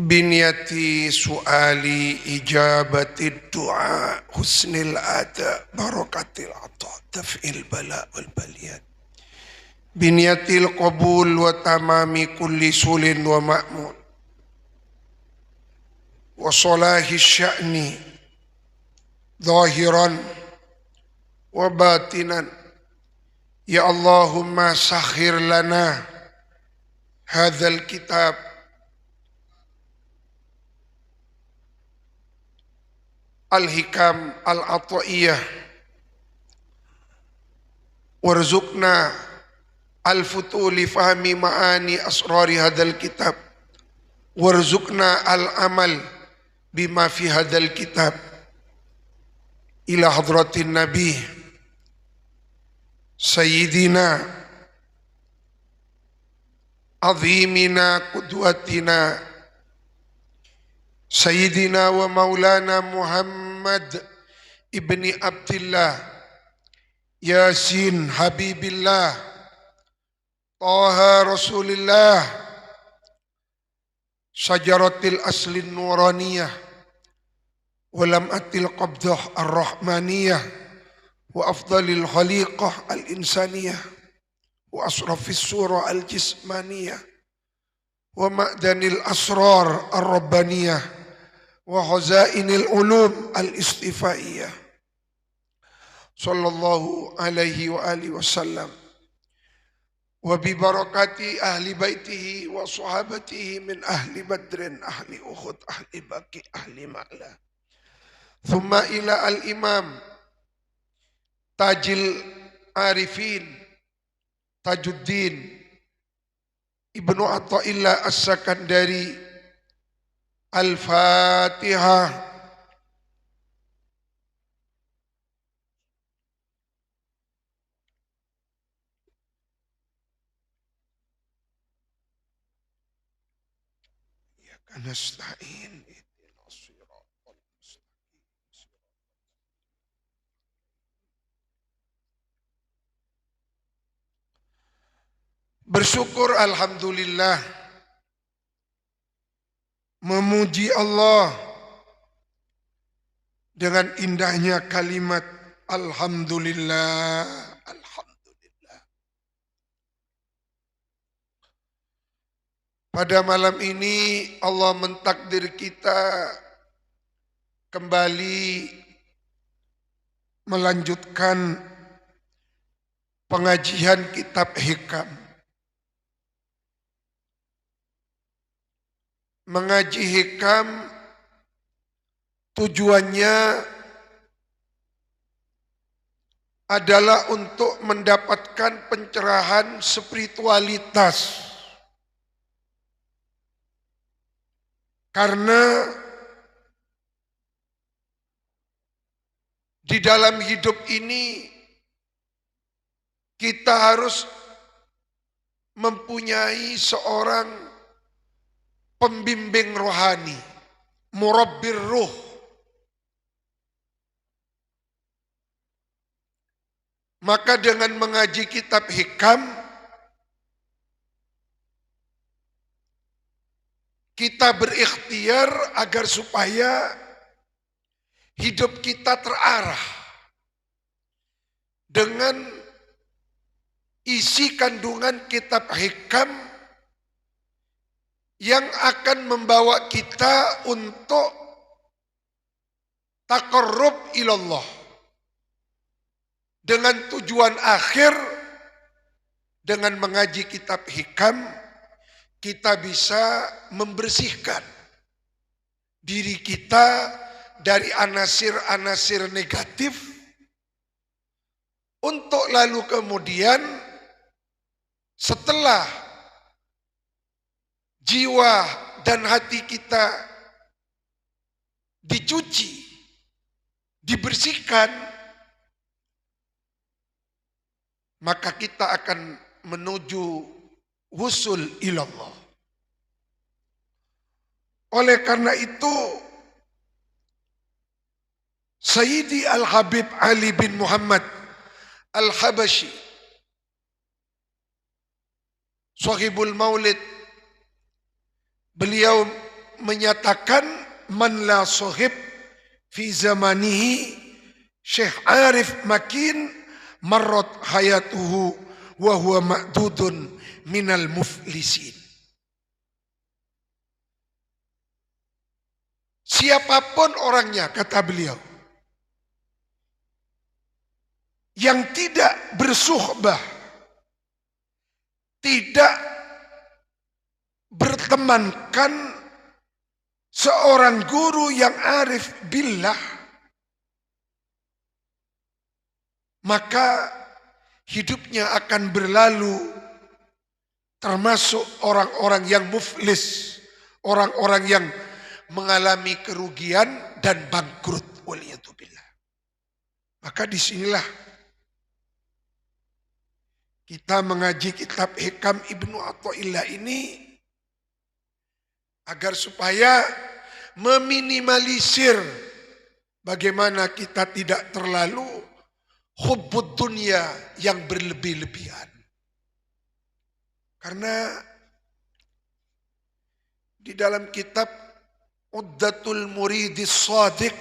Binyati su'ali ijabati du'a husnil ada barakatil ata taf'il bala wal baliyat binyatil qabul wa tamami kulli sulin wa ma'mun wa salahi sya'ni zahiran wa batinan. Ya Allahumma sakhir lana hadzal kitab al-hikam al-ata'iyah warzuqna al-futu li fahmi ma'ani asrari hadzal kitab warzuqna al-amal bima fi hadzal kitab ila hadratin nabi sayyidina azimina qudwatina Sayyidina wa maulana Muhammad ibni Abdillah Yasin Habibillah Taha Rasulillah Syajaratil aslin nuraniyah Walam'atil qabdah ar-rahmaniyah Wa afdalil khaliqah al-insaniyah Wa asrafis surah al-jismaniyah Wa ma'danil asrar ar-rabbaniyah wa khazainil ulum al-istifaiyah sallallahu alaihi wa alihi wasallam wa bi barakati ahli baitihi wa sahabatihi min ahli badrin ahli uhud ahli baqi ahli ma'la thumma ila al-imam tajil arifin Tajuddin Ibnu Athaillah As-Sakandari Al-Fatihah. Ya kanasta'in ihdinas siratal mustaqim. Bersyukur alhamdulillah, memuji Allah dengan indahnya kalimat alhamdulillah, alhamdulillah. Pada malam ini Allah mentakdir kita kembali melanjutkan pengajian kitab Hikam. Mengaji hikam tujuannya adalah untuk mendapatkan pencerahan spiritualitas. Karena di dalam hidup ini kita harus mempunyai seorang pembimbing rohani, murabbir ruh. Maka dengan mengaji kitab hikam, kita berikhtiar agar supaya hidup kita terarah dengan isi kandungan kitab hikam yang akan membawa kita untuk taqarrub ilallah. Dengan tujuan akhir, dengan mengaji kitab hikam, kita bisa membersihkan diri kita dari anasir-anasir negatif, untuk lalu kemudian setelah jiwa dan hati kita dicuci, dibersihkan, maka kita akan menuju wusul ilallah. Oleh karena itu, Sayyidi Al-Habib Ali bin Muhammad Al-Habashi, Shahibul Maulid, beliau menyatakan man la sohib fi zamanihi Syekh Arif Makin marrat hayatuhu wa huwa ma'dudun minal muflisin. Siapapun orangnya, kata beliau, yang tidak bersuhbah, tidak bertemankan seorang guru yang arif billah, maka hidupnya akan berlalu termasuk orang-orang yang muflis, orang-orang yang mengalami kerugian dan bangkrut. Waliyatubillah. Maka disinilah kita mengaji kitab Hikam Ibnu Athaillah ini agar supaya meminimalisir bagaimana kita tidak terlalu hubbud dunia yang berlebih-lebihan. Karena di dalam kitab Uddatul Muridis Shadiq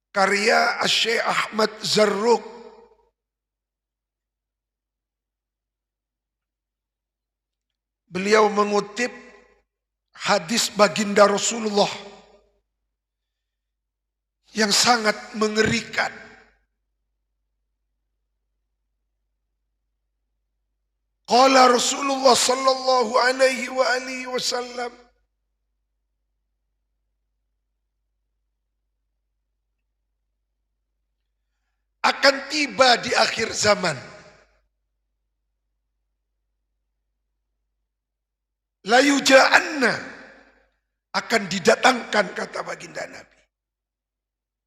karya Syekh Ahmad Zarruq, beliau mengutip hadis baginda Rasulullah yang sangat mengerikan. Qala Rasulullah sallallahu alaihi wa alihi wasallam, akan tiba di akhir zaman la yuja'anna, akan didatangkan, kata baginda Nabi,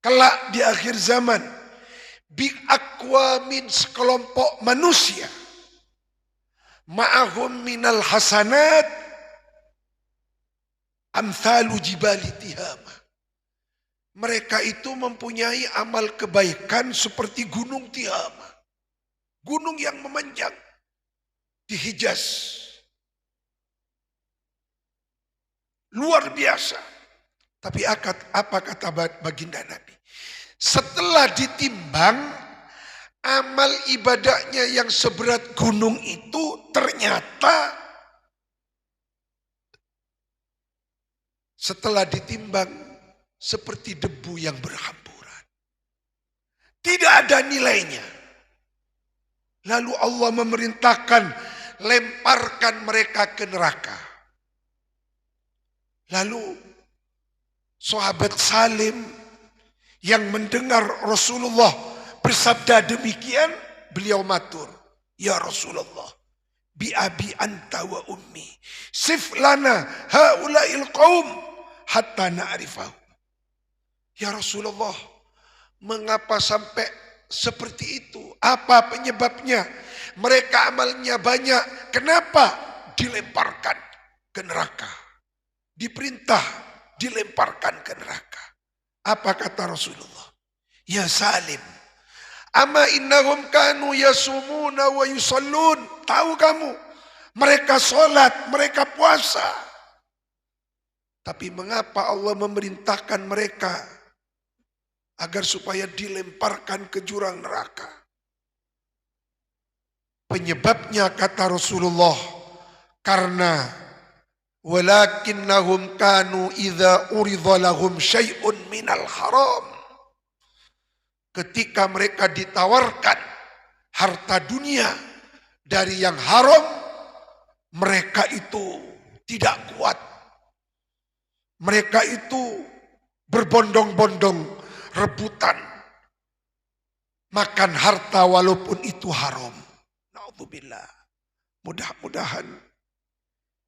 kelak di akhir zaman, bi aqwamin, sekelompok manusia, ma'ahum minal hasanat amthalu jibali tihama. Mereka itu mempunyai amal kebaikan seperti gunung Tihama, gunung yang memanjang di Hijaz. Luar biasa. Tapi apa kata baginda Nabi? Setelah ditimbang, amal ibadahnya yang seberat gunung itu ternyata setelah ditimbang seperti debu yang berhamburan. Tidak ada nilainya. Lalu Allah memerintahkan, lemparkan mereka ke neraka. Lalu sahabat Salim yang mendengar Rasulullah bersabda demikian, beliau matur, ya Rasulullah, bi abi anta wa ummi, sif lana haula'il qaum hatta na'rifahu. Ya Rasulullah, mengapa sampai seperti itu? Apa penyebabnya? Mereka amalnya banyak, kenapa dilemparkan ke neraka? Diperintah dilemparkan ke neraka. Apa kata Rasulullah? Ya Salim, ama innahum kanu yasumuna wa yusallun. Tahu kamu, mereka sholat, mereka puasa. Tapi mengapa Allah memerintahkan mereka agar supaya dilemparkan ke jurang neraka? Penyebabnya, kata Rasulullah, karena walakinnahum kanu idza uridha lahum syai'un minal haram. Ketika mereka ditawarkan harta dunia dari yang haram, mereka itu tidak kuat. Mereka itu berbondong-bondong rebutan makan harta walaupun itu haram. Na'udzubillah. Mudah-mudahan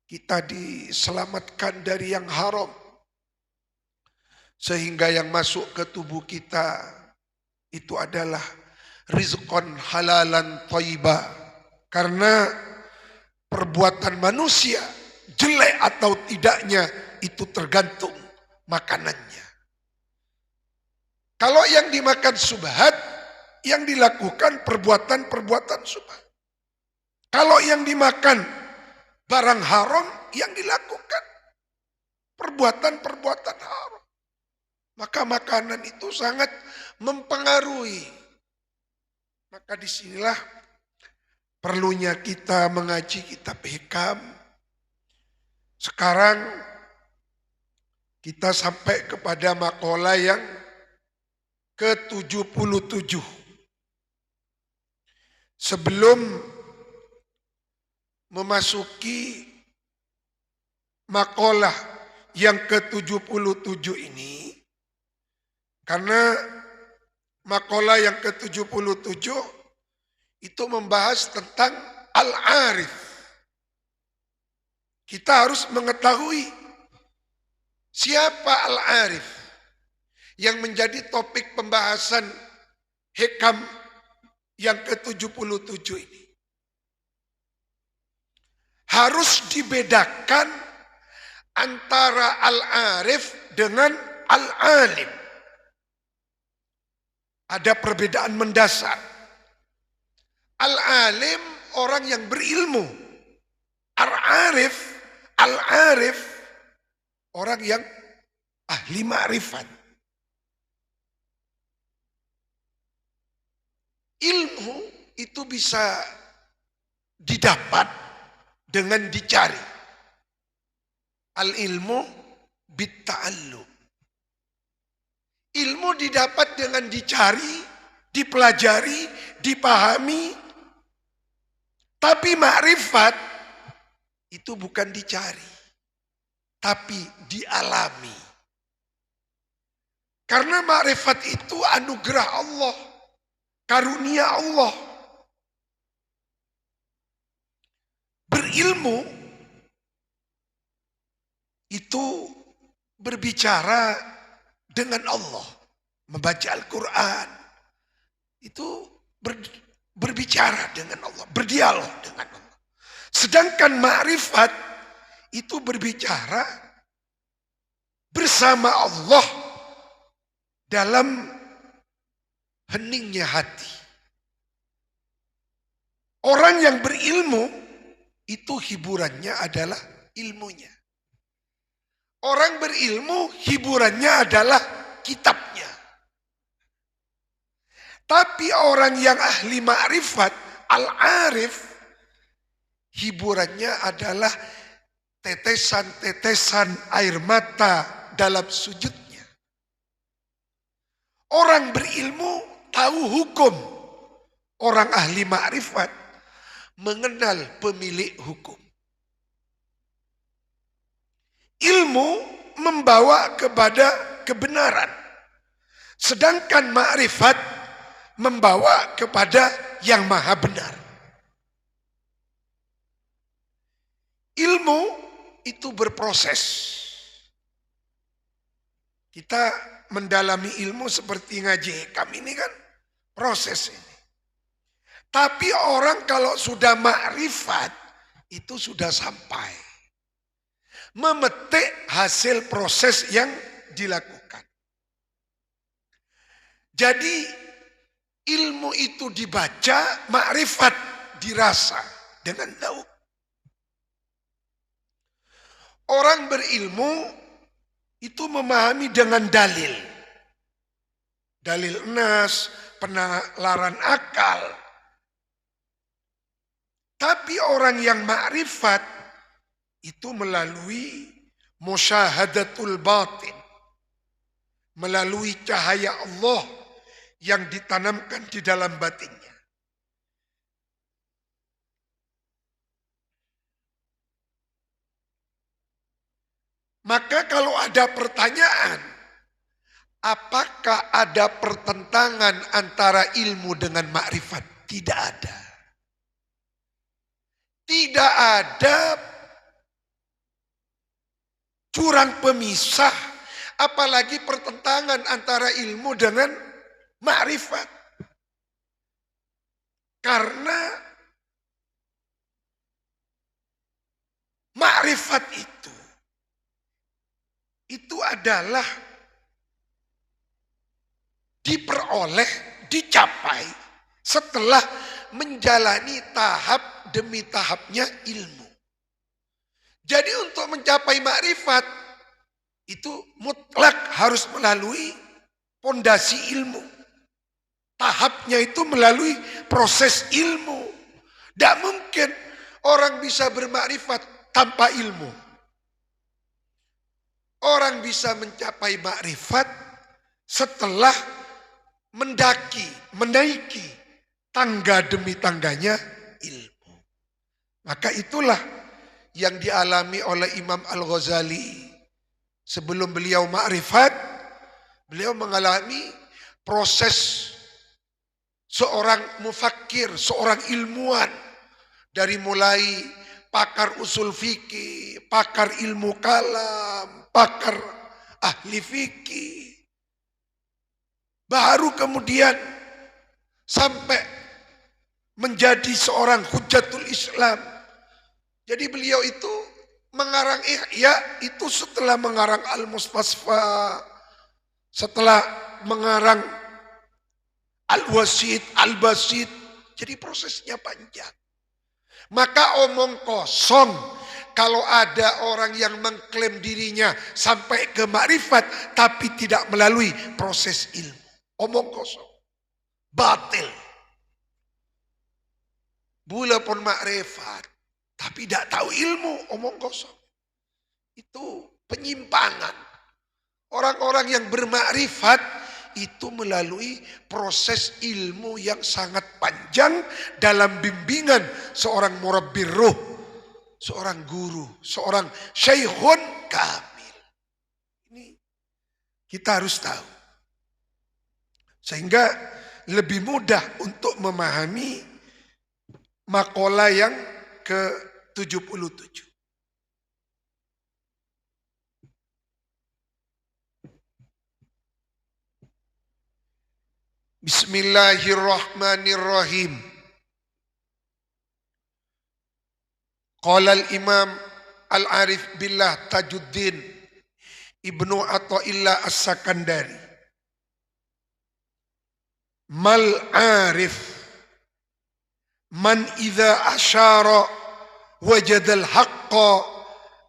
kita diselamatkan dari yang haram, sehingga yang masuk ke tubuh kita itu adalah rizqan halalan thayyibah. Karena perbuatan manusia jelek atau tidaknya itu tergantung makanannya. Kalau yang dimakan subhat, yang dilakukan perbuatan-perbuatan subhat. Kalau yang dimakan barang haram, yang dilakukan perbuatan-perbuatan haram. Maka makanan itu sangat mempengaruhi. Maka disinilah perlunya kita mengaji kitab hikam. Sekarang kita sampai kepada makalah yang ke-77. Sebelum memasuki makalah yang ke-77 ini, karena makalah yang ke-77 itu membahas tentang al-arif. Kita harus mengetahui siapa al-arif yang menjadi topik pembahasan hikam yang ke-77 ini. Harus dibedakan antara al-arif dengan al-alim. Ada perbedaan mendasar. Al-alim orang yang berilmu. Al-arif orang yang ahli ma'rifat. Ilmu itu bisa didapat dengan dicari. Al-ilmu bitta'allum. Ilmu didapat dengan dicari, dipelajari, dipahami. Tapi ma'rifat itu bukan dicari, tapi dialami. Karena ma'rifat itu anugerah Allah, karunia Allah. Berilmu itu berbicara dengan Allah. Membaca Al-Quran itu berbicara dengan Allah, berdialog dengan Allah. Sedangkan ma'rifat itu berbicara bersama Allah dalam heningnya hati. Orang yang berilmu itu hiburannya adalah ilmunya. Orang berilmu hiburannya adalah kitabnya. Tapi orang yang ahli ma'rifat, al-arif, hiburannya adalah tetesan-tetesan air mata dalam sujudnya. Orang berilmu tahu hukum. Orang ahli ma'rifat mengenal pemilik hukum. Ilmu membawa kepada kebenaran. Sedangkan ma'rifat membawa kepada yang maha benar. Ilmu itu berproses. Kita mendalami ilmu seperti ngaji hikam ini kan proses ini. Tapi orang kalau sudah ma'rifat itu sudah sampai. Memetik hasil proses yang dilakukan. Jadi ilmu itu dibaca, ma'rifat dirasa dengan tahu. Orang berilmu itu memahami dengan dalil. Dalil nas, penalaran akal. Tapi orang yang ma'rifat itu melalui musyahadatul batin. Melalui cahaya Allah yang ditanamkan di dalam batinnya. Maka kalau ada pertanyaan, apakah ada pertentangan antara ilmu dengan makrifat? Tidak ada. Tidak ada jurang pemisah, apalagi pertentangan antara ilmu dengan makrifat. Karena makrifat itu adalah diperoleh, dicapai setelah menjalani tahap demi tahapnya ilmu. Jadi untuk mencapai makrifat itu mutlak harus melalui pondasi ilmu. Tahapnya itu melalui proses ilmu. Tidak mungkin orang bisa bermakrifat tanpa ilmu. Orang bisa mencapai makrifat setelah menaiki tangga demi tangganya ilmu. Maka itulah yang dialami oleh Imam Al-Ghazali. Sebelum beliau makrifat, beliau mengalami proses seorang mufakkir, seorang ilmuwan. Dari mulai pakar usul fikih, pakar ilmu kalam, pakar ahli fikih. Baru kemudian sampai menjadi seorang hujatul Islam. Jadi beliau itu mengarang Ihya itu setelah mengarang Al-Mustasfa, setelah mengarang Al-Wasit, Al-Basit. Jadi prosesnya panjang. Maka omong kosong kalau ada orang yang mengklaim dirinya sampai ke makrifat tapi tidak melalui proses ilmu. Omong kosong. Batil. Bula pun makrifat tapi tidak tahu ilmu, omong kosong. Itu penyimpangan. Orang-orang yang bermakrifat itu melalui proses ilmu yang sangat panjang dalam bimbingan seorang murabbir ruh, seorang guru, seorang syekhun kamil. Ini kita harus tahu. Sehingga lebih mudah untuk memahami makalah yang ke-77. Bismillahirrahmanirrahim. Qala al-Imam Al-Arif Billah Tajuddin Ibnu Athaillah As-Sakandari. Mal arif man idza asyara wajada al-haqqa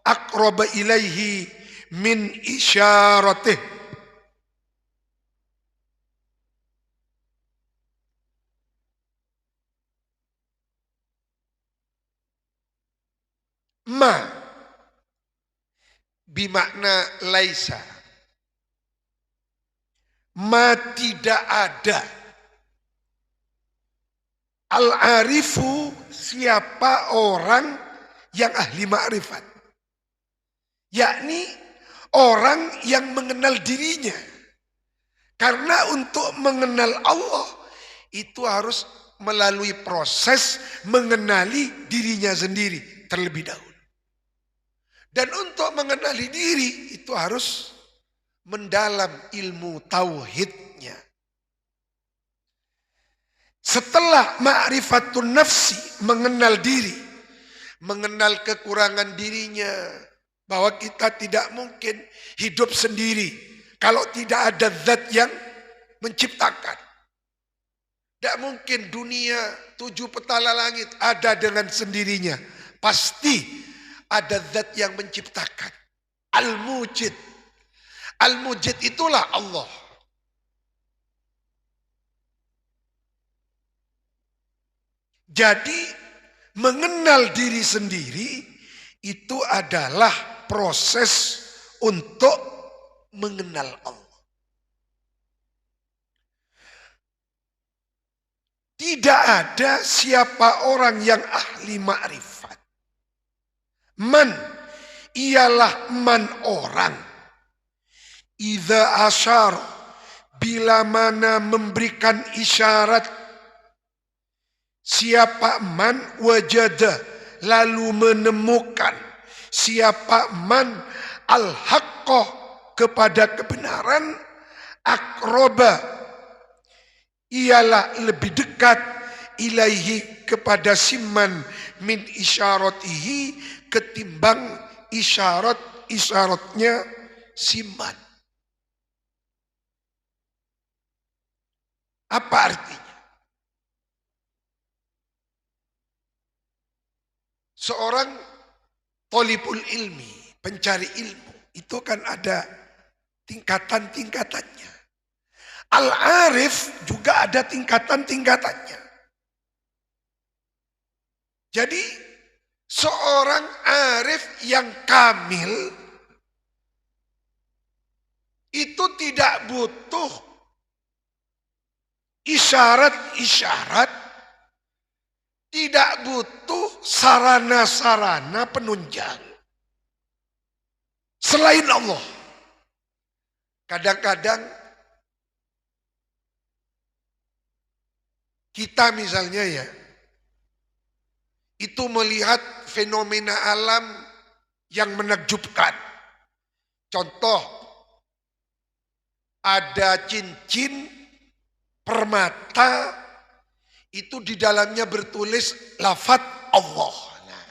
aqraba ilaihi min isyaratih. Ma bimakna laisa. Ma tidak ada. Al-arifu siapa orang yang ahli ma'rifat. Yakni orang yang mengenal dirinya. Karena untuk mengenal Allah itu harus melalui proses mengenali dirinya sendiri terlebih dahulu. Dan untuk mengenali diri itu harus mendalam ilmu tauhidnya. Setelah ma'rifatun nafsi, mengenal diri, mengenal kekurangan dirinya, bahwa kita tidak mungkin hidup sendiri kalau tidak ada zat yang menciptakan. Tidak mungkin dunia 7 petala langit ada dengan sendirinya. Pasti ada zat yang menciptakan. Al-Mujid. Al-Mujid itulah Allah. Jadi mengenal diri sendiri itu adalah proses untuk mengenal Allah. Tidak ada siapa orang yang ahli ma'rifat. Man, ialah man orang. Idza asyar, bila mana memberikan isyarat. Siapa man wajada, lalu menemukan. Siapa man al-haqqah, kepada kebenaran. Akroba, ialah lebih dekat. Ilaihi, kepada siman. Min isyaratihi, ketimbang isyaratnya siman. Apa artinya? Seorang thalibul ilmi, pencari ilmu, itu kan ada tingkatan-tingkatannya. Al-arif juga ada tingkatan-tingkatannya. Jadi seorang arif yang kamil itu tidak butuh isyarat-isyarat, tidak butuh sarana-sarana penunjang selain Allah. Kadang-kadang kita misalnya ya, itu melihat fenomena alam yang menakjubkan. Contoh, ada cincin permata, itu di dalamnya bertulis lafaz Allah. Nah,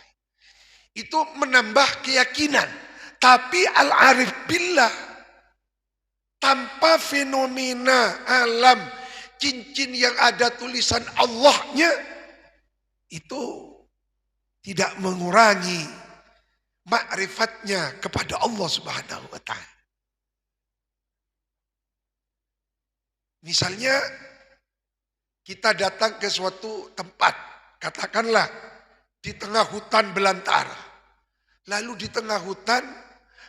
itu menambah keyakinan. Tapi al-arif billah, tanpa fenomena alam cincin yang ada tulisan Allahnya, itu tidak mengurangi ma'rifatnya kepada Allah Subhanahu wa ta'ala. Misalnya kita datang ke suatu tempat, katakanlah di tengah hutan belantara. Lalu di tengah hutan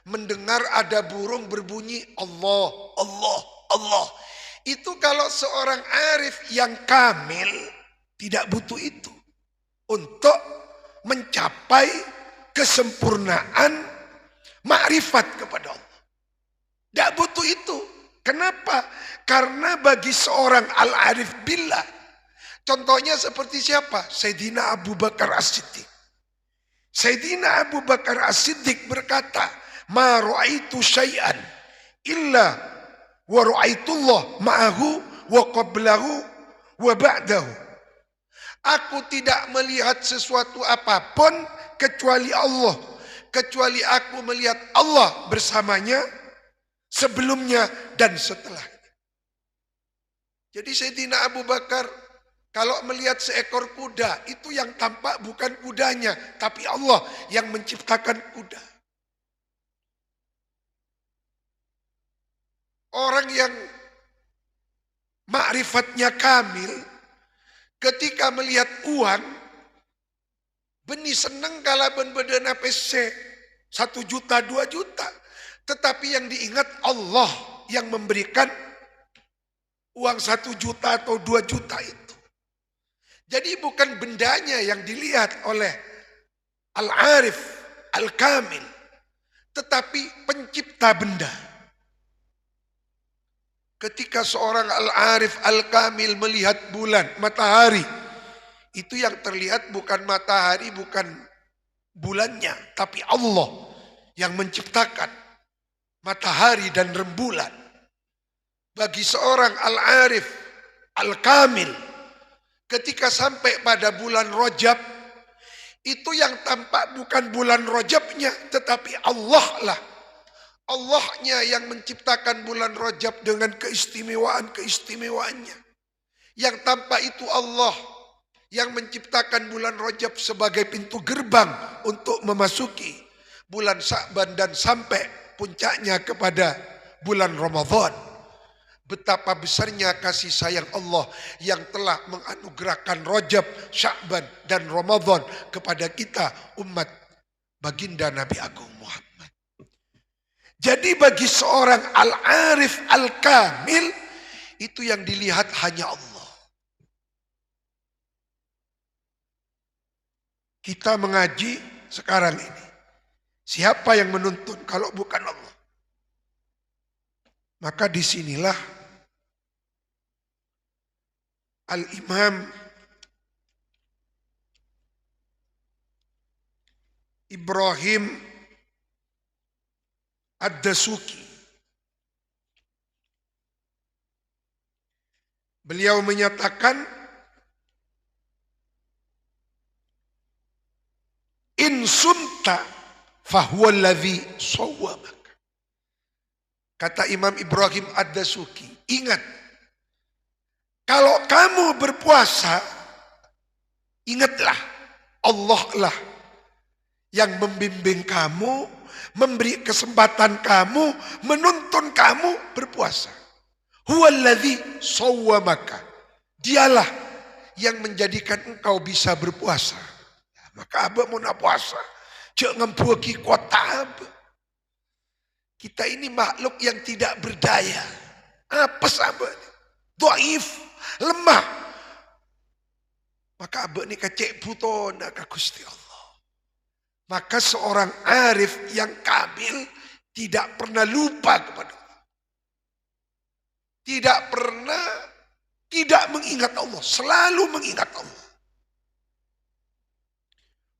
mendengar ada burung berbunyi Allah, Allah, Allah. Itu kalau seorang arif yang kamil tidak butuh itu untuk mencapai kesempurnaan makrifat kepada Allah. Tidak butuh itu. Kenapa? Karena bagi seorang al-arif billah, contohnya seperti siapa? Sayyidina Abu Bakar As-Siddiq. Sayyidina Abu Bakar As-Siddiq berkata, "Ma ra'aitu syai'an illa wa ra'aitullah ma'ahu wa qablahu wa ba'dahu." Aku tidak melihat sesuatu apapun kecuali Allah. Kecuali aku melihat Allah bersamanya sebelumnya dan setelahnya. Jadi Sayyidina Abu Bakar kalau melihat seekor kuda, itu yang tampak bukan kudanya, tapi Allah yang menciptakan kuda. Orang yang ma'rifatnya kamil, ketika melihat uang, benih seneng kalau ben-bedena PC 1 juta, 2 juta. Tetapi yang diingat Allah yang memberikan uang 1 juta atau 2 juta itu. Jadi bukan bendanya yang dilihat oleh al-arif, al-kamil. Tetapi pencipta benda. Ketika seorang al-arif, al-kamil melihat bulan, matahari. Itu yang terlihat bukan matahari, bukan bulannya. Tapi Allah yang menciptakan matahari dan rembulan. Bagi seorang al-arif, al-kamil, ketika sampai pada bulan Rajab, itu yang tampak bukan bulan Rajabnya, tetapi Allah lah. Allahnya yang menciptakan bulan Rajab dengan keistimewaan-keistimewaannya. Yang tampak itu Allah yang menciptakan bulan Rajab sebagai pintu gerbang untuk memasuki bulan Sya'ban dan sampai puncaknya kepada bulan Ramadan. Betapa besarnya kasih sayang Allah yang telah menganugerahkan Rajab, Sya'ban dan Ramadan kepada kita umat baginda Nabi Agung Muhammad. Jadi bagi seorang al-arif al-kamil, itu yang dilihat hanya Allah. Kita mengaji sekarang ini. Siapa yang menuntun kalau bukan Allah? Maka disinilah Al-Imam Ibrahim Ad-Dasuki, beliau menyatakan, in sunta fahuwa alladhi sawwabak. Kata Imam Ibrahim Ad-Dasuki, ingat, kalau kamu berpuasa, ingatlah Allah lah yang membimbing kamu memberi kesempatan kamu, menuntun kamu berpuasa. Huwallazi sawwamaka. Dialah yang menjadikan engkau bisa berpuasa. Maka abah mau nak puasa. Jangan pergi kota abah. Kita ini makhluk yang tidak berdaya. Apa abah? Dhaif, lemah. Maka abah ini kecek butona ka Gusti Allah. Maka seorang arif yang kamil tidak pernah lupa kepada Allah. Tidak pernah tidak mengingat Allah. Selalu mengingat Allah.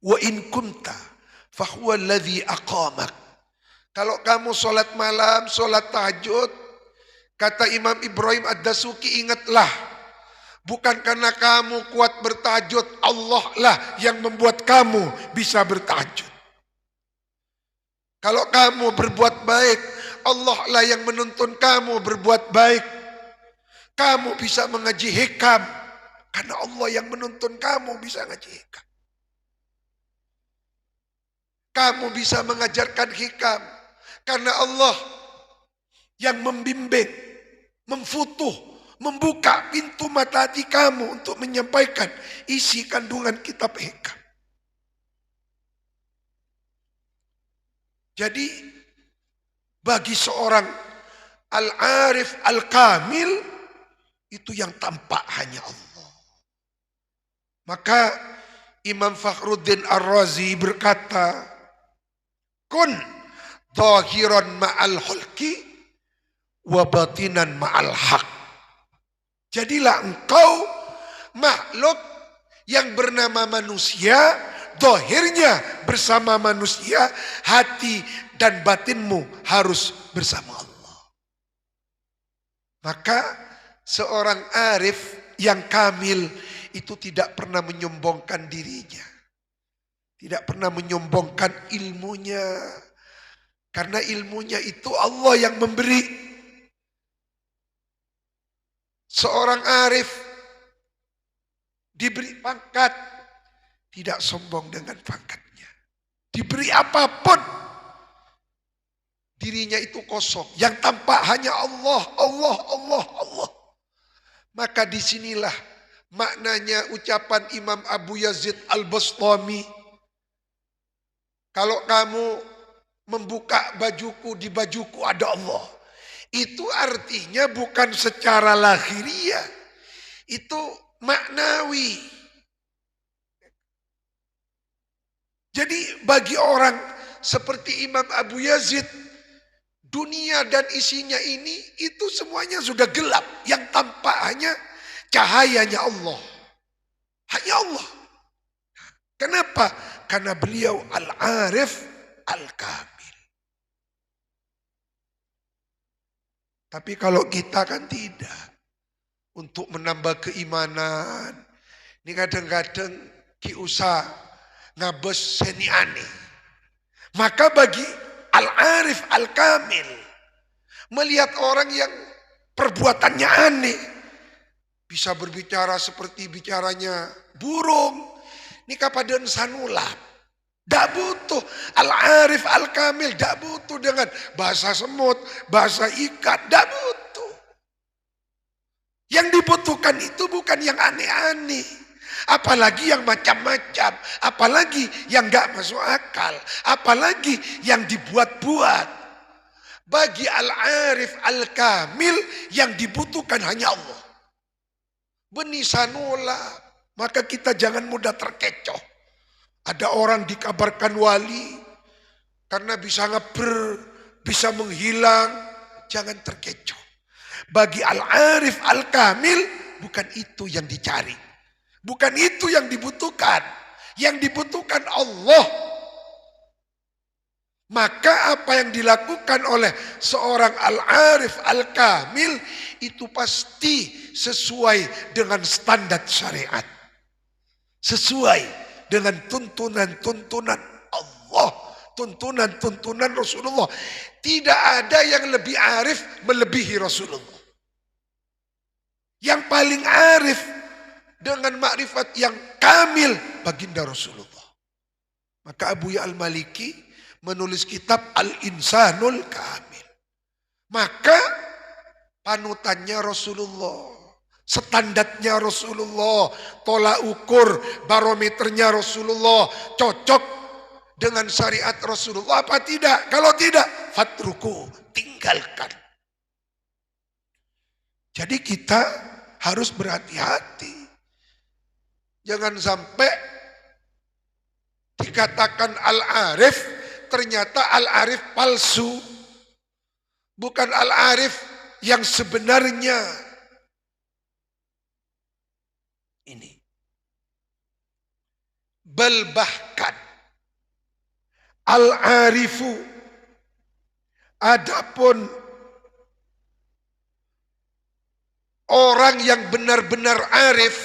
Wa in kunta fahuwa alladhi aqamak. Kalau kamu sholat malam, sholat tahajud, kata Imam Ibrahim Ad-Dasuki, ingatlah, bukan karena kamu kuat bertahajud, Allah lah yang membuat kamu bisa bertahajud. Kalau kamu berbuat baik, Allah lah yang menuntun kamu berbuat baik. Kamu bisa mengaji hikam, karena Allah yang menuntun kamu bisa ngaji hikam. Kamu bisa mengajarkan hikam, karena Allah yang membimbing, memfutuh, membuka pintu mata hati kamu untuk menyampaikan isi kandungan kitab hikam. Jadi bagi seorang al-arif al-kamil itu yang tampak hanya Allah. Maka Imam Fakhruddin Ar-Razi berkata, kun zahiran ma'al hulki wa batinan ma'al haq. Jadilah engkau makhluk yang bernama manusia, zahirnya bersama manusia, hati dan batinmu harus bersama Allah. Maka seorang arif yang kamil itu tidak pernah menyombongkan dirinya. Tidak pernah menyombongkan ilmunya. Karena ilmunya itu Allah yang memberi. Seorang arif diberi pangkat, tidak sombong dengan pangkatnya. Diberi apapun, dirinya itu kosong. Yang tampak hanya Allah, Allah, Allah, Allah. Maka disinilah maknanya ucapan Imam Abu Yazid Al-Bastami. Kalau kamu membuka bajuku, di bajuku ada Allah. Itu artinya bukan secara lahiriah. Itu maknawi. Jadi bagi orang seperti Imam Abu Yazid, dunia dan isinya ini itu semuanya sudah gelap. Yang tampak hanya cahayanya Allah. Hanya Allah. Kenapa? Karena beliau al-arif al-kamil. Tapi kalau kita kan tidak. Untuk menambah keimanan. Ini kadang-kadang kiusa ngabes seni aneh. Maka bagi al-arif al-kamil, melihat orang yang perbuatannya aneh, bisa berbicara seperti bicaranya burung, ini kapaden sanulap. Tak butuh al-arif al-kamil, tak butuh dengan bahasa semut, bahasa ikat, tak butuh. Yang dibutuhkan itu bukan yang aneh-aneh. Apalagi yang macam-macam, apalagi yang gak masuk akal, apalagi yang dibuat-buat. Bagi al-arif al-kamil yang dibutuhkan hanya Allah. Benih sanulap. Maka kita jangan mudah terkecoh. Ada orang dikabarkan wali karena bisa ngeber, bisa menghilang. Jangan terkecoh. Bagi al-arif al-kamil bukan itu yang dicari. Bukan itu yang dibutuhkan. Yang dibutuhkan Allah. Maka apa yang dilakukan oleh seorang al-arif al-kamil itu pasti sesuai dengan standar syariat. Sesuai dengan tuntunan-tuntunan Allah. Tuntunan-tuntunan Rasulullah. Tidak ada yang lebih arif melebihi Rasulullah. Yang paling arif dengan makrifat yang kamil baginda Rasulullah. Maka Abu Ya Al-Maliki menulis kitab Al-Insanul Kamil. Maka panutannya Rasulullah, standarnya Rasulullah, tolak ukur barometernya Rasulullah, cocok dengan syariat Rasulullah apa tidak? Kalau tidak, fatruku, tinggalkan. Jadi kita harus berhati-hati. Jangan sampai dikatakan al-arif, ternyata al-arif palsu. Bukan al-arif yang sebenarnya. Ini. Bal bahkan al-arifu, adapun orang yang benar-benar arif,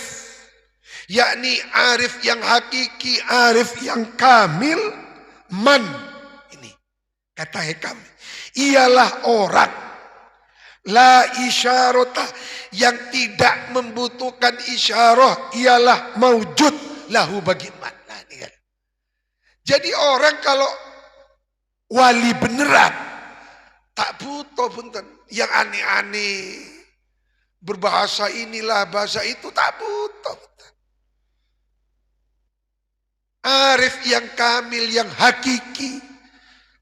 yakni arif yang hakiki, arif yang kamil, man, ini kata Hekam, ialah orang la isyarata, yang tidak membutuhkan isyarah, ialah maujud lahu bagi man. Nah, ini kan. Jadi orang kalau wali beneran tak butuh punten yang aneh-aneh, berbahasa inilah bahasa itu, tak butuh. Arif yang kamil, yang hakiki,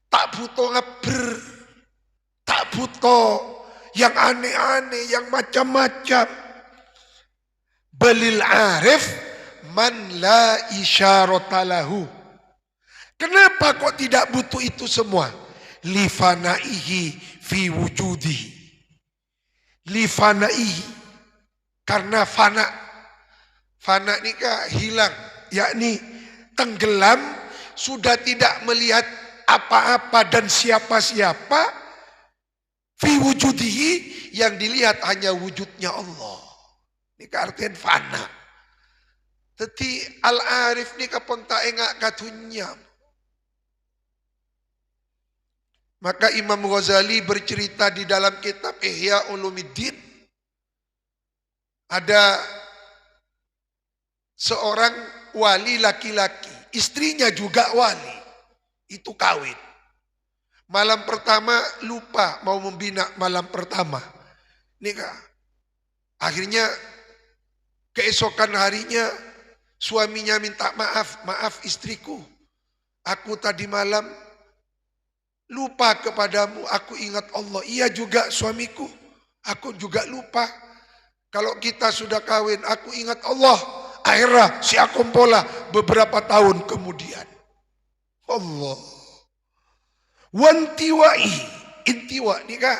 tak butuh ngeber, tak butuh yang aneh-aneh, yang macam-macam. Balil arif man la isyarata lahu. Kenapa kok tidak butuh itu semua? Lifanaihi fi wujudihi. Lifanaihi, karena fana. Fana ini hilang, yakni tenggelam, sudah tidak melihat apa-apa dan siapa-siapa. Fi wujudihi, yang dilihat hanya wujudnya Allah. Ini artian fana. Teti al-arif ini kapon tak engak katunya. Maka Imam Ghazali bercerita di dalam kitab Ihya Ulumuddin, ada seorang wali laki-laki, istrinya juga wali, itu kawin. Malam pertama lupa mau membina malam pertama, nikah. Akhirnya keesokan harinya suaminya minta maaf istriku, aku tadi malam lupa kepadamu, aku ingat Allah. Iya juga suamiku, aku juga lupa. Kalau kita sudah kawin, aku ingat Allah. Akhirnya si akompola beberapa tahun kemudian. Allah. Wantiwai, intiwa, ini kah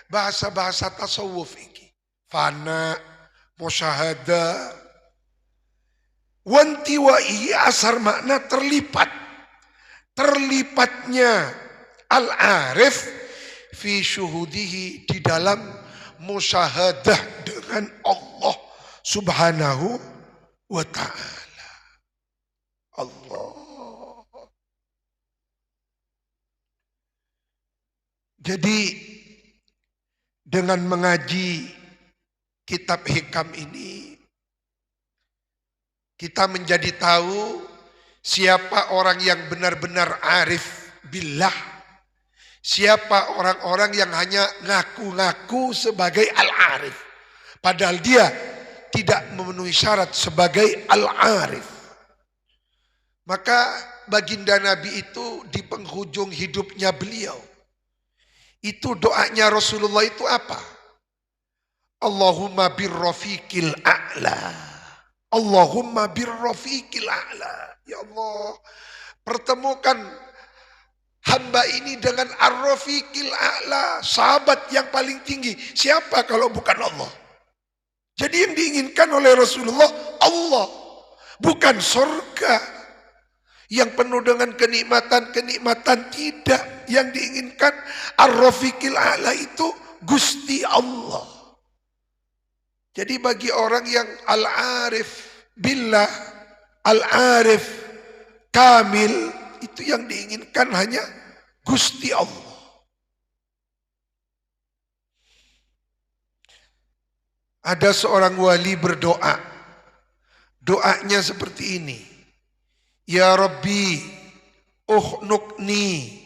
bahasa-bahasa tasawuf ini. Fana, musyahada. Wantiwai asar makna terlipat. Terlipatnya al-arif fi syuhudihi, di dalam musyahadah dengan Allah subhanahu wa ta'ala. Allah. Jadi dengan mengaji kitab hikam ini, kita menjadi tahu siapa orang yang benar-benar arif billah. Siapa orang-orang yang hanya ngaku-ngaku sebagai al-arif, padahal dia tidak memenuhi syarat sebagai al-arif. Maka baginda Nabi itu di penghujung hidupnya beliau, itu doanya Rasulullah itu apa? Allahumma birrafiqil a'la. Allahumma birrafiqil a'la. Ya Allah, pertemukan hamba ini dengan ar-rafiqil a'la, sahabat yang paling tinggi. Siapa kalau bukan Allah? Jadi yang diinginkan oleh Rasulullah Allah, bukan surga yang penuh dengan kenikmatan-kenikmatan, tidak. Yang diinginkan ar-rafiqil a'la itu Gusti Allah. Jadi bagi orang yang al-arif billah, al-arif kamil, itu yang diinginkan hanya Gusti Allah. Ada seorang wali berdoa. Doanya seperti ini. Ya Rabbi, uhnukni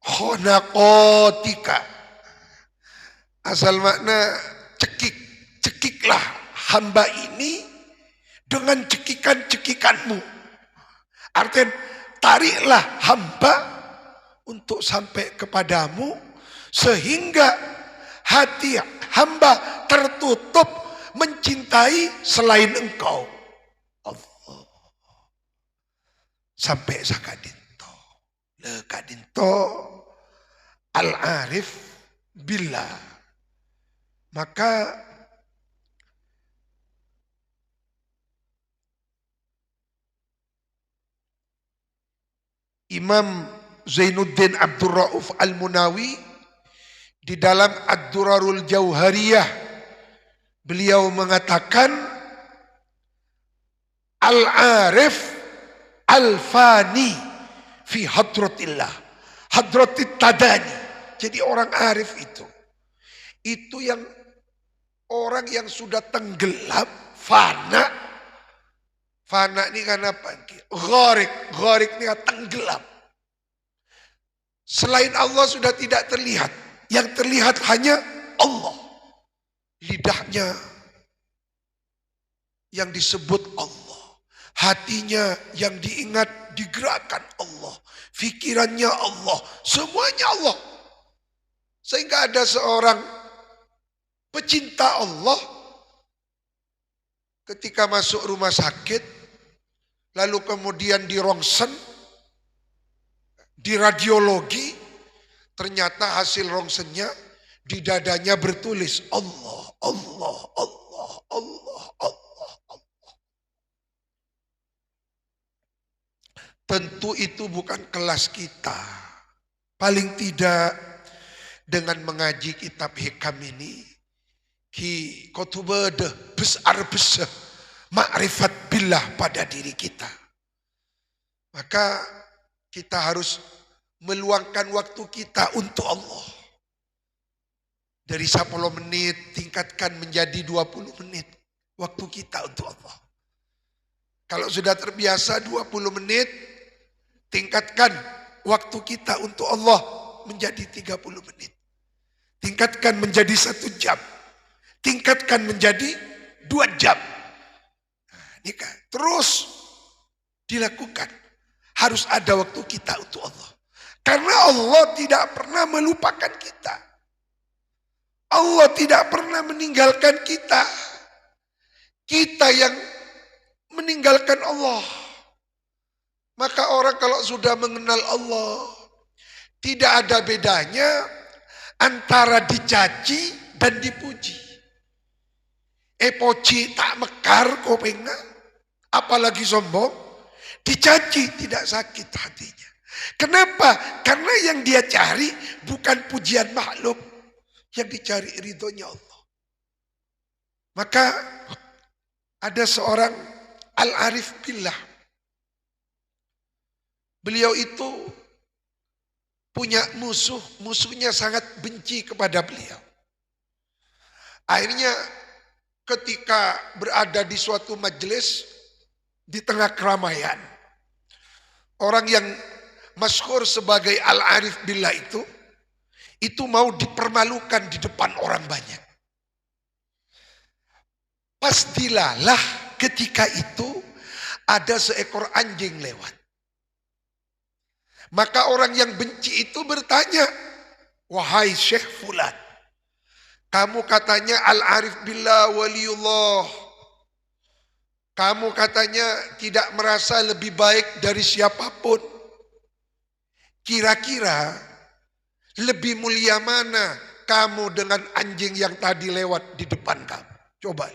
khonaqatika. Asal makna cekik, cekiklah hamba ini dengan cekikan-cekikanmu. Artinya tariklah hamba untuk sampai kepadamu sehingga hati hamba tertutup mencintai selain engkau. Allah. Sampai sakadinto. Lekadinto al-arif billah. Maka Imam Zainuddin Abdul Rauf Al-Munawi di dalam Ad-Durarul Jauhariyah beliau mengatakan al-arif al-fani fi hadratillah, hadratit tadani. Jadi orang arif itu yang orang yang sudah tenggelam, fana. Fana ini kan apa? Gharik ini kan tenggelam. Selain Allah sudah tidak terlihat. Yang terlihat hanya Allah. Lidahnya yang disebut Allah. Hatinya yang diingat digerakkan Allah. Fikirannya Allah. Semuanya Allah. Sehingga ada seorang pecinta Allah ketika masuk rumah sakit, lalu kemudian di rongsen, di radiologi, ternyata hasil rongsennya di dadanya bertulis Allah, Allah, Allah, Allah, Allah, Allah. Tentu itu bukan kelas kita. Paling tidak dengan mengaji kitab hikam ini, ki kotubade besar ma'rifat billah pada diri kita. Maka kita harus meluangkan waktu kita untuk Allah. Dari 10 menit tingkatkan menjadi 20 menit waktu kita untuk Allah. Kalau sudah terbiasa 20 menit, tingkatkan waktu kita untuk Allah menjadi 30 menit. Tingkatkan menjadi 1 jam. Tingkatkan menjadi 2 jam. Nah, ini kan terus dilakukan. Harus ada waktu kita untuk Allah. Karena Allah tidak pernah melupakan kita. Allah tidak pernah meninggalkan kita. Kita yang meninggalkan Allah. Maka orang kalau sudah mengenal Allah, tidak ada bedanya antara dicaci dan dipuji. Poci tak mekar kopengna, apalagi sombong, dicaci tidak sakit hatinya. Kenapa? Karena yang dia cari bukan pujian makhluk, yang dicari ridhonya Allah. Maka ada seorang al-arif billah. Beliau itu punya musuh, musuhnya sangat benci kepada beliau. Akhirnya ketika berada di suatu majelis di tengah keramaian, orang yang masyhur sebagai al-arif billah itu mau dipermalukan di depan orang banyak. Pas dilalah ketika itu ada seekor anjing lewat. Maka orang yang benci itu bertanya, wahai Syekh Fulan, kamu katanya al-arif billah waliullah. Kamu katanya tidak merasa lebih baik dari siapapun. Kira-kira lebih mulia mana kamu dengan anjing yang tadi lewat di depan kamu? Coba.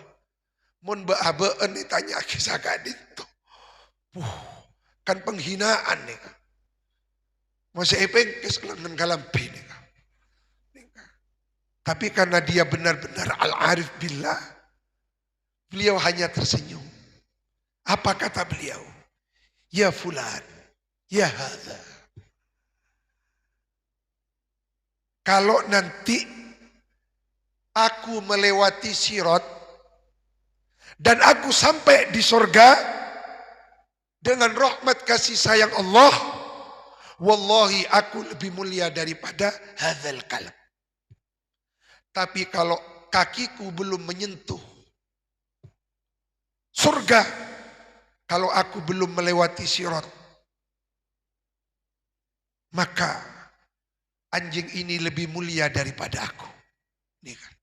Mun beabeun ditanya kisah gadis tuh. Kan penghinaan nih. Masih epeng keselangan kalampi nih. Tapi karena dia benar-benar al-arif billah, beliau hanya tersenyum. Apa kata beliau? Ya fulan, ya hadza. Kalau nanti aku melewati sirat dan aku sampai di surga dengan rahmat kasih sayang Allah, Wallahi aku lebih mulia daripada hadzal kalam. Tapi kalau kakiku belum menyentuh surga, kalau aku belum melewati sirat, maka anjing ini lebih mulia daripada aku. Ini kan.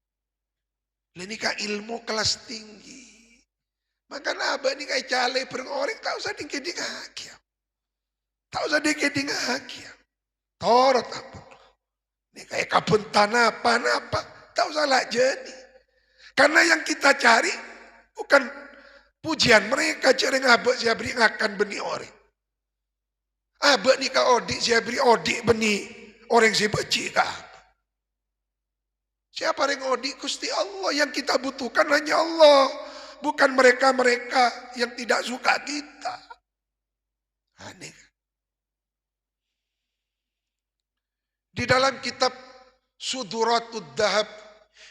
Ini kan ilmu kelas tinggi. Maka naba ni kayak cale perengorek tak usah dikit hakia. Tak usah dikit hakia. Torot apa. Ini kayak kabun tanah apa. Tak usah lah jadi. Karena yang kita cari bukan pujian mereka cari ngabek siya beri ngakan benih orang. Abek ni ka odik siya beri odik benih orang si beci ka. Siapa yang odik? Gusti Allah. Yang kita butuhkan hanya Allah. Bukan mereka-mereka yang tidak suka kita. Aneh. Di dalam kitab Suduratud Dahab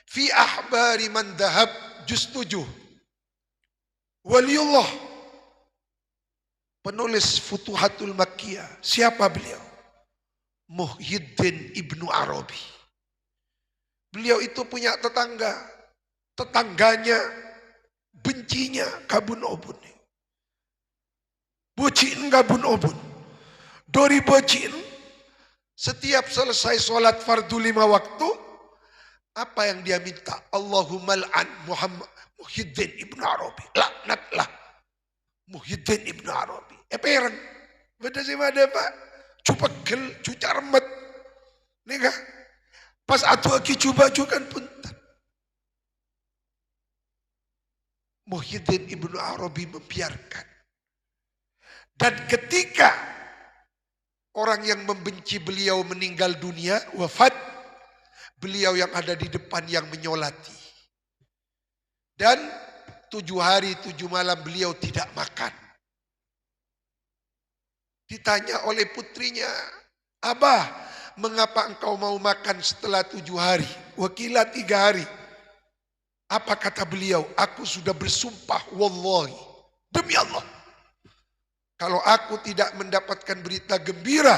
fi ahbari man dahab juz 7. Waliullah penulis Futuhatul Makkiyah. Siapa beliau? Muhyiddin Ibnu Arabi. Beliau itu punya tetangga. Tetangganya bencinya kabun obun. Bocin kabun obun. Dori bocin setiap selesai sholat fardu 5 waktu, apa yang dia minta? Allahumma al'an Muhyiddin Ibnu Arabi. Laknatlah Muhyiddin Ibnu Arabi. Perang. Beda sih ada pak. Cupegel, cucarmet. Nih pas atu aki coba kan punten. Muhyiddin Ibnu Arabi membiarkan. Dan ketika orang yang membenci beliau meninggal dunia, wafat, beliau yang ada di depan yang menyolati. Dan 7 hari 7 malam beliau tidak makan. Ditanya oleh putrinya, Abah, mengapa engkau mau makan setelah 7 hari? Wakilah 3 hari. Apa kata beliau? Aku sudah bersumpah, wallahi, demi Allah. Kalau aku tidak mendapatkan berita gembira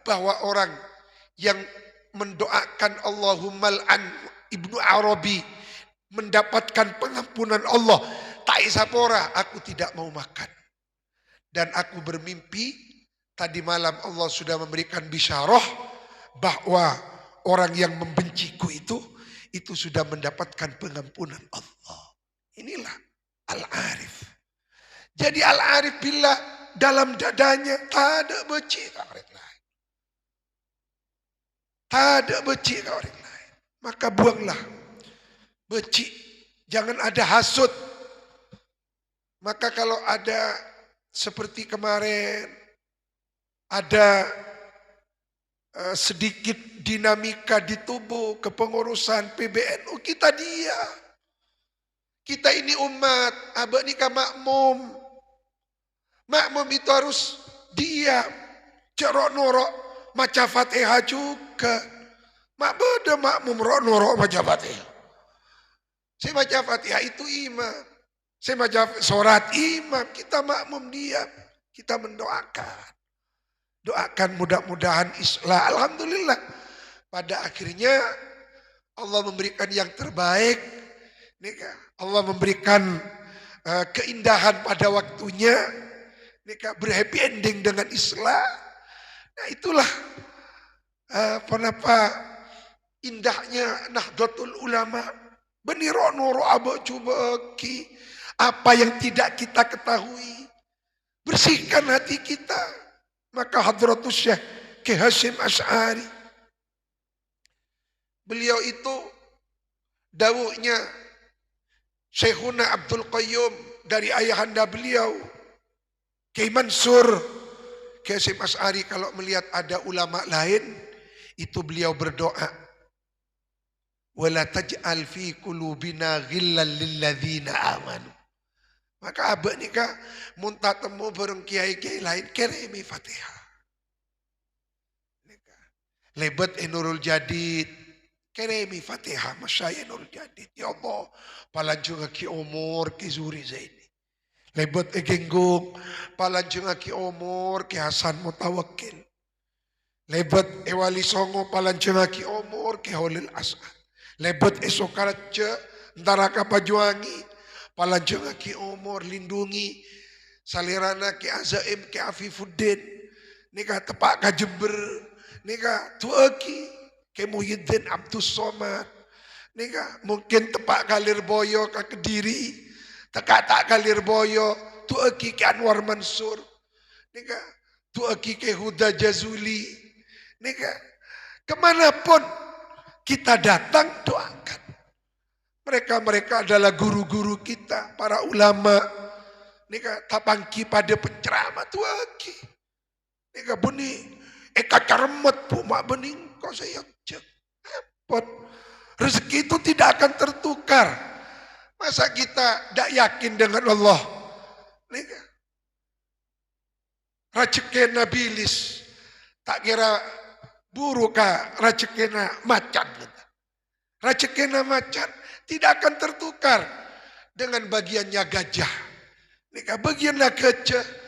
bahwa orang yang mendoakan Allahumma al'an Ibnu Arabi mendapatkan pengampunan Allah, tak isapora, aku tidak mau makan. Dan aku bermimpi tadi malam Allah sudah memberikan bisyarah bahwa orang yang membenciku itu sudah mendapatkan pengampunan Allah. Inilah Al-Arif. Jadi Al-Arif billah dalam dadanya tak ada benci ke orang lain. Tak ada benci ke orang lain. Maka buanglah benci. Jangan ada hasut. Maka kalau ada seperti kemarin, ada sedikit dinamika di tubuh kepengurusan PBNU, kita diam. Kita ini umat, abah nikah makmum. Makmum itu harus diam. Cerok norok maca Fatihah juga. Mak beda makmum rok norok maca Fatihah. Saya maca Fatihah itu imam. Saya baca surat imam, kita makmum diam. Kita mendoakan. Doakan mudah-mudahan Islam. Alhamdulillah. Pada akhirnya Allah memberikan yang terbaik. Allah memberikan keindahan pada waktunya. Berhappy ending dengan Islam. Nah itulah kenapa indahnya Nahdlatul Ulama. Beniro noro abo coba ki. Apa yang tidak kita ketahui. Bersihkan hati kita. Maka Hadratus Syekh Ki Hasyim Asy'ari. Beliau itu dawuhnya Syekhuna Abdul Qayyum dari ayahanda beliau. Ki Mansur Ki Hasyim Asy'ari kalau melihat ada ulama lain. Itu beliau berdoa. Wala taj'al fi qulubina ghillan lilladzina amanu. Maka abah nikah muntah temu bareng kiai-kiai lain keremi Fatihah. Lebat Nurul Jadid keremi Fatihah masyayikh Nurul Jadid. Ya Allah, palanjung ki umur ki Zuri Zaini. Lebat Genggung palanjung ki umur ki Hasan Mutawakkil. Lebet ewali songo palancengaki omor ke holil asa. Lebet esokarace antara kapajuangi palancengaki omor lindungi salirana ke azaim ke afifuddin. Nika tepak ka Jember. Nika tuaki ke Muhyiddin Abdus Somad. Nika mungkin tepak kalir boyo ke Kediri. Tak kalir boyo tuaki ke Anwar Mansur. Nika tuaki ke Huda Jazuli. Nika kemanapun kita datang doakan. Mereka adalah guru-guru kita, para ulama. Nika tapangki pada penceramah tuaki. Nika beni eka caremet pumak bening kau saya cek. Repot. Rezeki itu tidak akan tertukar. Masa kita tidak yakin dengan Allah? Nika rajekena bilis. Tak kira buruk rajekena macan. Rajekena macan tidak akan tertukar dengan bagiannya gajah. Nika bagiannya gajah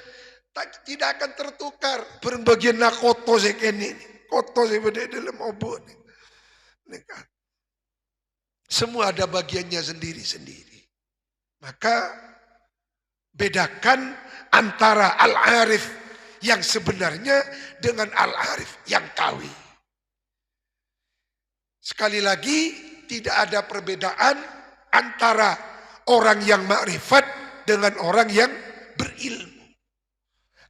tidak akan tertukar berbagiannya koto sekene. Koto sebenarnya dalam obor. Nika semua ada bagiannya sendiri-sendiri. Maka bedakan antara al-arif yang sebenarnya dengan al-arif yang kawi. Sekali lagi, tidak ada perbedaan antara orang yang makrifat dengan orang yang berilmu.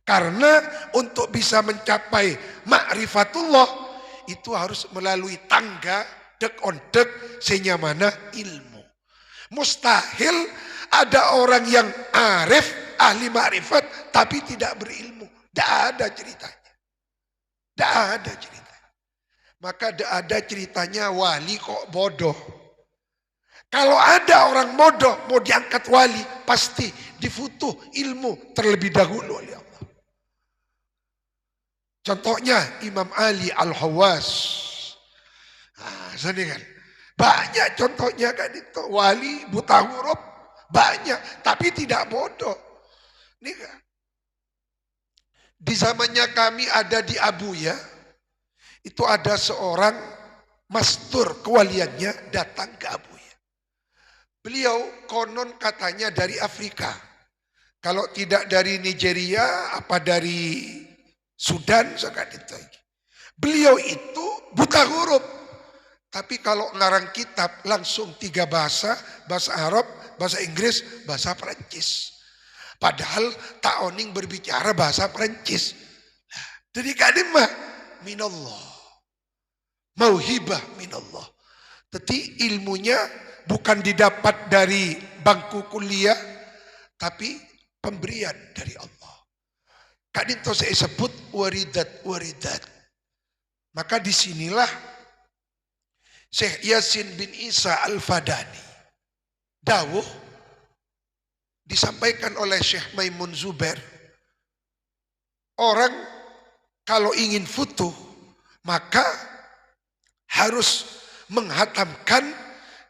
Karena untuk bisa mencapai makrifatullah itu harus melalui tangga dek on dek senyamana ilmu. Mustahil ada orang yang arif, ahli makrifat tapi tidak berilmu. Tidak ada ceritanya. Tidak ada ceritanya. Maka tidak ada ceritanya wali kok bodoh. Kalau ada orang bodoh mau diangkat wali, pasti difutuh ilmu terlebih dahulu oleh Allah. Contohnya Imam Ali Al-Hawas. Nah, kan. Banyak contohnya kan itu. Wali buta huruf banyak, tapi tidak bodoh. Ini kan. Di zamannya kami ada di Abuya, itu ada seorang mastur kewaliannya datang ke Abuya. Beliau konon katanya dari Afrika. Kalau tidak dari Nigeria, apa dari Sudan, beliau itu buta huruf. Tapi kalau ngarang kitab langsung 3 bahasa, bahasa Arab, bahasa Inggris, bahasa Perancis. Padahal ta'oning berbicara bahasa Perancis. Jadi kadimah minallah. Mauhibah minallah. Jadi ilmunya bukan didapat dari bangku kuliah, tapi pemberian dari Allah. Kadito saya sebut waridat. Maka disinilah Syekh Yasin bin Isa Al-Fadani dawuh disampaikan oleh Syekh Maimun Zubair. Orang kalau ingin futuh maka harus menghatamkan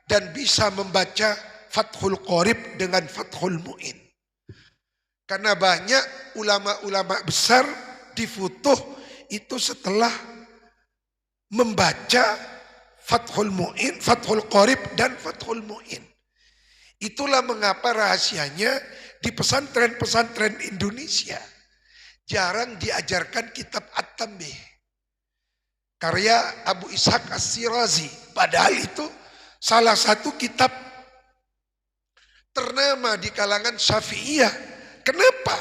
dan bisa membaca Fathul Qorib dengan Fathul Mu'in. Karena banyak ulama-ulama besar difutuh itu setelah membaca Fathul Mu'in, Fathul Qorib dan Fathul Mu'in. Itulah mengapa rahasianya di pesantren-pesantren Indonesia jarang diajarkan kitab At-Tanbih. Karya Abu Ishaq As-Sirazi. Padahal itu salah satu kitab ternama di kalangan Syafi'iyah. Kenapa?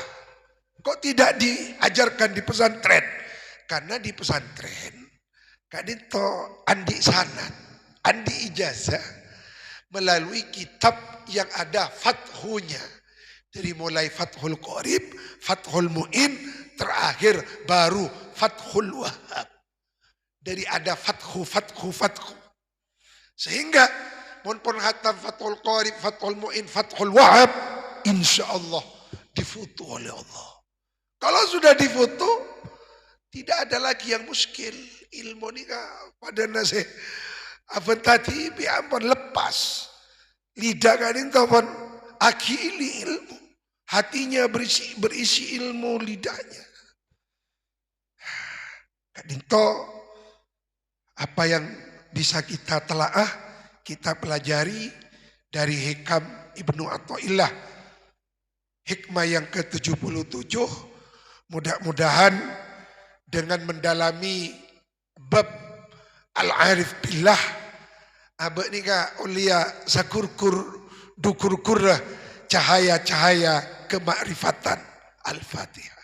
Kok tidak diajarkan di pesantren? Karena di pesantren kadito andi sanad, andi ijazah melalui kitab yang ada fathunya. Dari mulai Fathul Qorib, Fathul Mu'in, terakhir baru Fathul Wahhab. Dari ada fathu. Sehingga pun hatam Fathul Qorib, Fathul Mu'in, Fathul Wahhab, insya Allah difutuh oleh Allah. Kalau sudah difutuh, tidak ada lagi yang muskil. Ilmu ni pada nasi apa tadi biampun lepas. Lidah kadin kawan akili ilmu. Hatinya berisi ilmu lidahnya. Kadinto apa yang bisa kita telaah, kita pelajari dari Hikam Ibnu Athaillah, hikmah yang ke-77, mudah-mudahan dengan mendalami bab al-arif billah, abek ni ka ulia sakurkur dukurkur cahaya-cahaya kemakrifatan. Al-Fatihah.